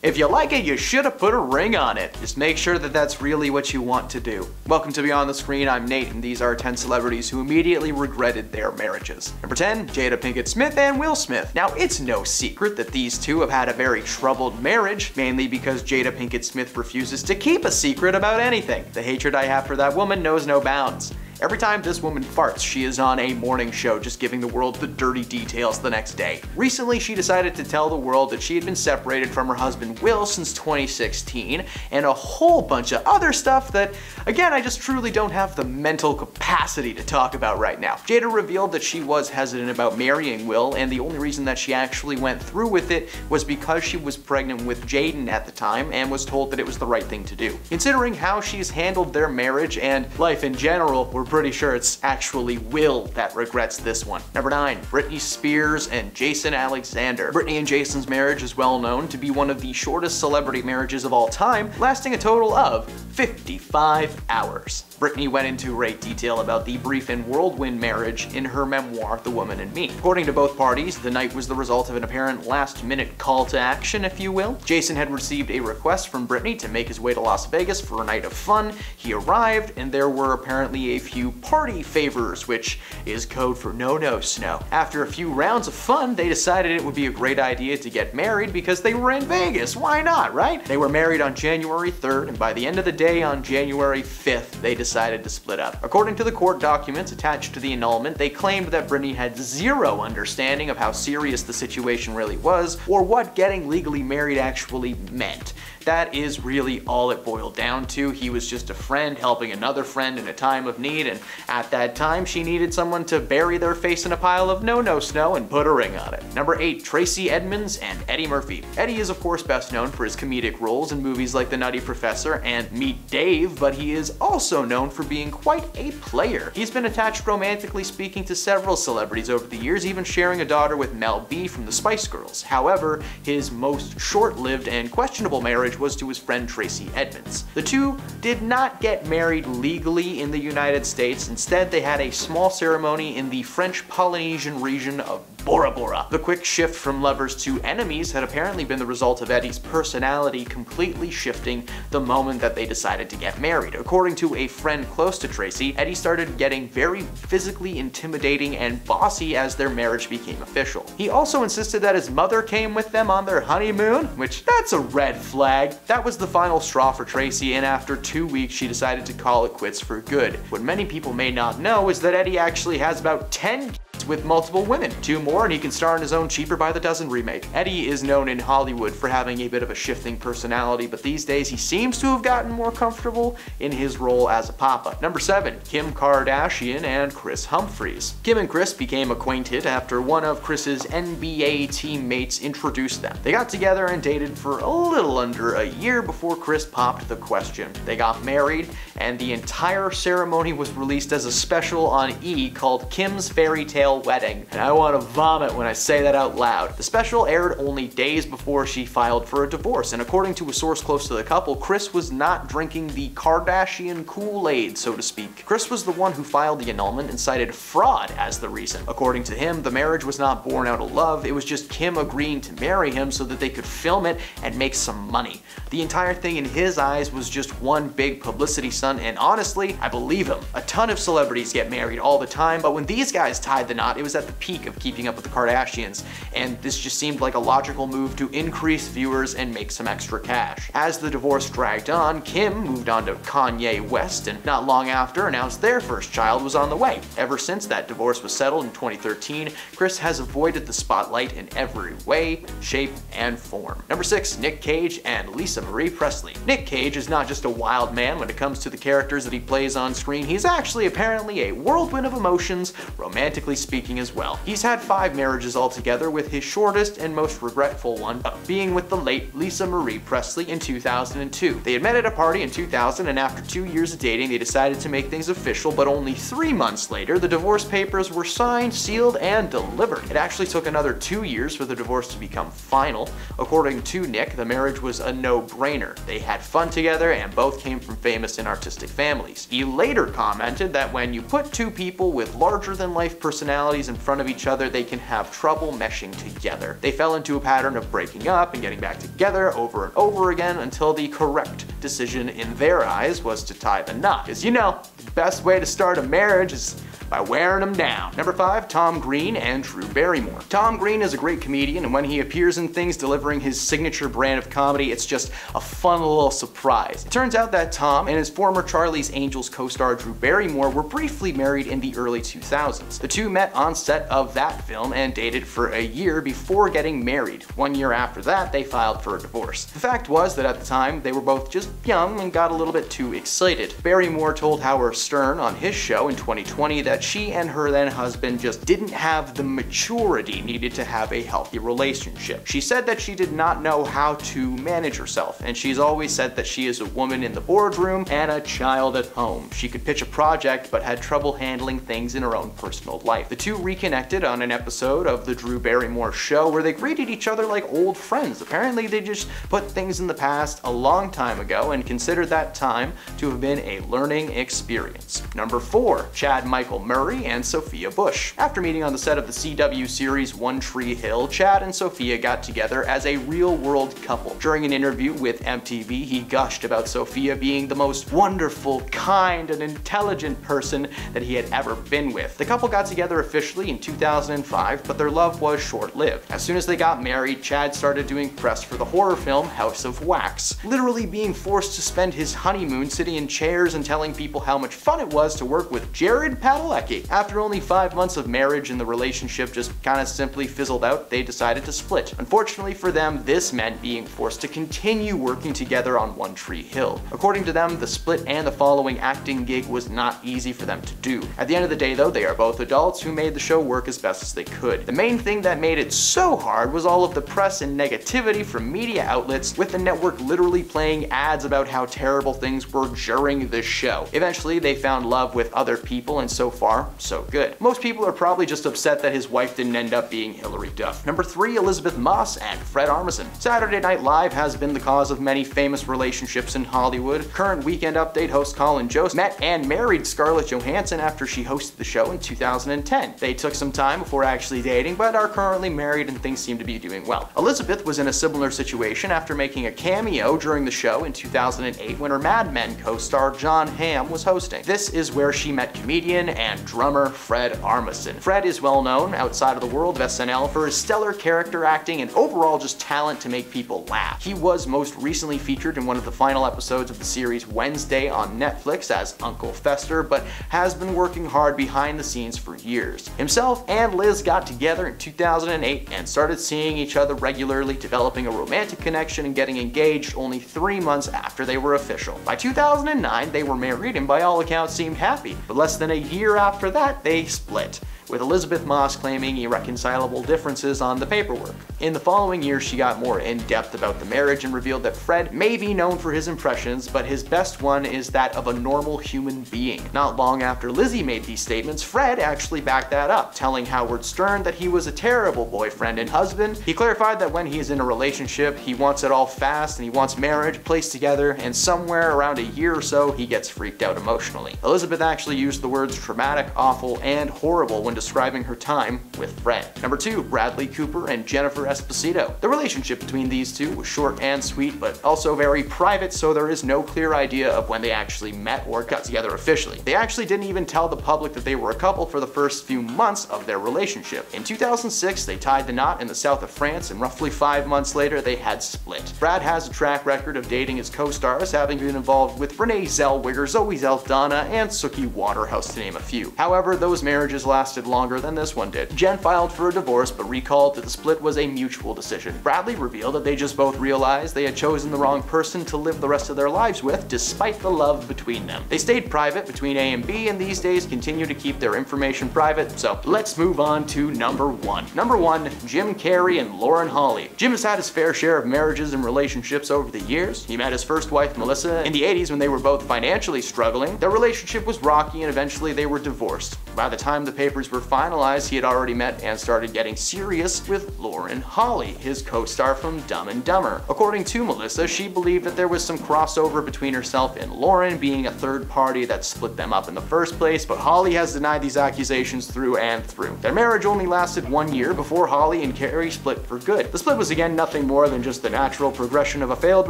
If you like it, you should have put a ring on it. Just make sure that that's really what you want to do. Welcome to Beyond the Screen, I'm Nate, and these are 10 celebrities who immediately regretted their marriages. Number 10, Jada Pinkett Smith and Will Smith. Now, it's no secret that these two have had a very troubled marriage, mainly because Jada Pinkett Smith refuses to keep a secret about anything. The hatred I have for that woman knows no bounds. Every time this woman farts, she is on a morning show just giving the world the dirty details the next day. Recently, she decided to tell the world that she had been separated from her husband Will since 2016, and a whole bunch of other stuff that, again, I just truly don't have the mental capacity to talk about right now. Jada revealed that she was hesitant about marrying Will, and the only reason that she actually went through with it was because she was pregnant with Jaden at the time and was told that it was the right thing to do. Considering how she's handled their marriage and life in general, we're pretty sure it's actually Will that regrets this one. Number 9, Britney Spears and Jason Alexander. Britney and Jason's marriage is well known to be one of the shortest celebrity marriages of all time, lasting a total of 55 hours. Britney went into great detail about the brief and whirlwind marriage in her memoir, The Woman in Me. According to both parties, the night was the result of an apparent last-minute call to action, if you will. Jason had received a request from Britney to make his way to Las Vegas for a night of fun. He arrived, and there were apparently a few party favors, which is code for no snow. After a few rounds of fun, they decided it would be a great idea to get married because they were in Vegas. Why not, right? They were married on January 3rd, and by the end of the day on January 5th, they decided to split up. According to the court documents attached to the annulment, they claimed that Britney had zero understanding of how serious the situation really was, or what getting legally married actually meant. That is really all it boiled down to. He was just a friend helping another friend in a time of need, and at that time she needed someone to bury their face in a pile of no snow and put a ring on it. Number 8, Tracey Edmonds and Eddie Murphy. Eddie is of course best known for his comedic roles in movies like The Nutty Professor and Meet Dave, but he is also known for being quite a player. He's been attached romantically speaking to several celebrities over the years, even sharing a daughter with Mel B from the Spice Girls. However, his most short-lived and questionable marriage was to his friend Tracey Edmonds. The two did not get married legally in the United States. Instead, they had a small ceremony in the French Polynesian region of Bora Bora. The quick shift from lovers to enemies had apparently been the result of Eddie's personality completely shifting the moment that they decided to get married. According to a friend close to Tracey, Eddie started getting very physically intimidating and bossy as their marriage became official. He also insisted that his mother came with them on their honeymoon, which that's a red flag. That was the final straw for Tracey, and after 2 weeks she decided to call it quits for good. What many people may not know is that Eddie actually has about 10 with multiple women, 2 more, and he can star in his own Cheaper by the Dozen remake. Eddie is known in Hollywood for having a bit of a shifting personality, but these days he seems to have gotten more comfortable in his role as a papa. Number 7, Kim Kardashian and Kris Humphries. Kim and Kris became acquainted after one of Kris's NBA teammates introduced them. They got together and dated for a little under a year before Kris popped the question. They got married, and the entire ceremony was released as a special on E! Called Kim's Fairy Tale Wedding, and I want to vomit when I say that out loud. The special aired only days before she filed for a divorce, and according to a source close to the couple, Kris was not drinking the Kardashian Kool-Aid, so to speak. Kris was the one who filed the annulment and cited fraud as the reason. According to him, the marriage was not born out of love, it was just Kim agreeing to marry him so that they could film it and make some money. The entire thing in his eyes was just one big publicity stunt, and honestly, I believe him. A ton of celebrities get married all the time, but when these guys tied the knot, it was at the peak of Keeping Up with the Kardashians, and this just seemed like a logical move to increase viewers and make some extra cash. As the divorce dragged on, Kim moved on to Kanye West, and not long after announced their first child was on the way. Ever since that divorce was settled in 2013, Kris has avoided the spotlight in every way, shape, and form. Number 6, Nick Cage and Lisa Marie Presley. Nick Cage is not just a wild man when it comes to the characters that he plays on screen, he's actually apparently a whirlwind of emotions, romantically speaking as well. He's had 5 marriages altogether, with his shortest and most regretful one being with the late Lisa Marie Presley in 2002. They had met at a party in 2000, and after 2 years of dating, they decided to make things official, but only 3 months later, the divorce papers were signed, sealed, and delivered. It actually took another 2 years for the divorce to become final. According to Nick, the marriage was a no-brainer. They had fun together, and both came from famous and artistic families. He later commented that when you put 2 people with larger-than-life personalities personalities in front of each other, they can have trouble meshing together. They fell into a pattern of breaking up and getting back together over and over again until the correct decision in their eyes was to tie the knot. Because you know, the best way to start a marriage is by wearing them down. Number 5, Tom Green and Drew Barrymore. Tom Green is a great comedian, and when he appears in things delivering his signature brand of comedy, it's just a fun little surprise. It turns out that Tom and his former Charlie's Angels co-star Drew Barrymore were briefly married in the early 2000s. The two met on set of that film and dated for a year before getting married. 1 year after that, they filed for a divorce. The fact was that at the time, they were both just young and got a little bit too excited. Barrymore told Howard Stern on his show in 2020 that she and her then husband just didn't have the maturity needed to have a healthy relationship. She said that she did not know how to manage herself, and she's always said that she is a woman in the boardroom and a child at home. She could pitch a project but had trouble handling things in her own personal life. The two reconnected on an episode of the Drew Barrymore show where they greeted each other like old friends. Apparently they just put things in the past a long time ago and considered that time to have been a learning experience. Number 4, Chad Michael Murray and Sophia Bush. After meeting on the set of the CW series One Tree Hill, Chad and Sophia got together as a real-world couple. During an interview with MTV, he gushed about Sophia being the most wonderful, kind, and intelligent person that he had ever been with. The couple got together officially in 2005, but their love was short-lived. As soon as they got married, Chad started doing press for the horror film House of Wax, literally being forced to spend his honeymoon sitting in chairs and telling people how much fun it was to work with Jared Padalecki. After only 5 months of marriage and the relationship just kinda simply fizzled out, they decided to split. Unfortunately for them, this meant being forced to continue working together on One Tree Hill. According to them, the split and the following acting gig was not easy for them to do. At the end of the day though, they are both adults who made the show work as best as they could. The main thing that made it so hard was all of the press and negativity from media outlets, with the network literally playing ads about how terrible things were during the show. Eventually, they found love with other people, and so far, so good. Most people are probably just upset that his wife didn't end up being Hilary Duff. Number 3, Elisabeth Moss and Fred Armisen. Saturday Night Live has been the cause of many famous relationships in Hollywood. Current Weekend Update host Colin Jost met and married Scarlett Johansson after she hosted the show in 2010. They took some time before actually dating, but are currently married and things seem to be doing well. Elisabeth was in a similar situation after making a cameo during the show in 2008 when her Mad Men co-star John Hamm was hosting. This is where she met comedian and drummer Fred Armisen. Fred is well known outside of the world of SNL for his stellar character acting and overall just talent to make people laugh. He was most recently featured in one of the final episodes of the series Wednesday on Netflix as Uncle Fester, but has been working hard behind the scenes for years. Himself and Liz got together in 2008 and started seeing each other regularly, developing a romantic connection and getting engaged only 3 months after they were official. By 2009, they were married and by all accounts seemed happy, but less than a year after that, they split, with Elisabeth Moss claiming irreconcilable differences on the paperwork. In the following year, she got more in-depth about the marriage and revealed that Fred may be known for his impressions, but his best one is that of a normal human being. Not long after Lizzie made these statements, Fred actually backed that up, telling Howard Stern that he was a terrible boyfriend and husband. He clarified that when he is in a relationship, he wants it all fast and he wants marriage placed together, and somewhere around a year or so, he gets freaked out emotionally. Elisabeth actually used the words traumatic, awful, and horrible when describing her time with Fred. Number 2, Bradley Cooper and Jennifer Esposito. The relationship between these two was short and sweet, but also very private, so there is no clear idea of when they actually met or got together officially. They actually didn't even tell the public that they were a couple for the first few months of their relationship. In 2006, they tied the knot in the south of France, and roughly 5 months later, they had split. Brad has a track record of dating his co-stars, having been involved with Renee Zellweger, Zoe Saldana, and Suki Waterhouse, to name a few. However, those marriages lasted longer than this one did. Jen filed for a divorce, but recalled that the split was a mutual decision. Bradley revealed that they just both realized they had chosen the wrong person to live the rest of their lives with, despite the love between them. They stayed private between A and B, and these days continue to keep their information private, so let's move on to number 1. Number 1, Jim Carrey and Lauren Holly. Jim has had his fair share of marriages and relationships over the years. He met his first wife, Melissa, in the 80s when they were both financially struggling. Their relationship was rocky and eventually they were divorced. By the time the papers were finalized, he had already met and started getting serious with Lauren Holly, his co-star from Dumb and Dumber. According to Melissa, she believed that there was some crossover between herself and Lauren, being a third party that split them up in the first place, but Holly has denied these accusations through and through. Their marriage only lasted 1 year before Holly and Carrey split for good. The split was again nothing more than just the natural progression of a failed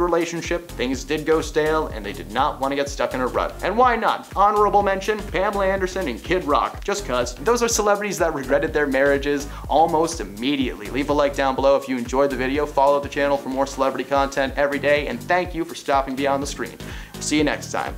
relationship. Things did go stale, and they did not want to get stuck in a rut. And why not? Honorable mention, Pamela Anderson and Kid Rock, just cuz. Those are celebrities that regretted their marriages almost immediately. Leave a like down below if you enjoyed the video, follow the channel for more celebrity content every day, and thank you for stopping beyond the screen. See you next time.